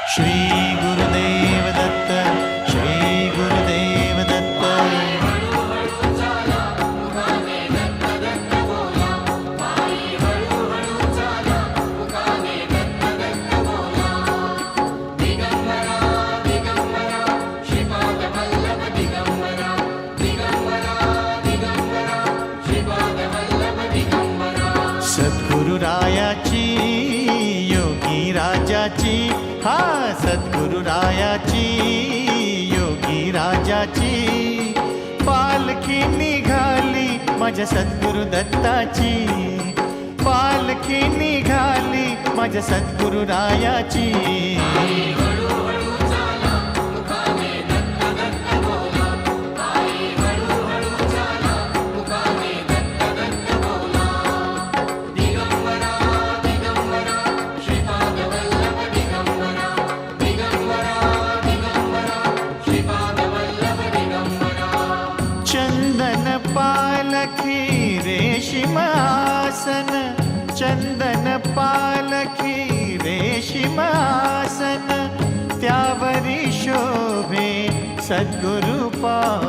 श्री गुरुदेव दत्त, श्री गुरुदेव दत्त. सद्गुरुरायाची योगी राजाची, हा सद्गुरुरायाची योगी राजाची पालखी निघाली माझ्या सद्गुरु दत्ताची, पालखी निघाली माझ्या सद्गुरुरायाची. चंदन पालखी रेशीम आसन, चंदन पालखी रेशीम आसन त्यावरी शोभे सद्गुरु पावन.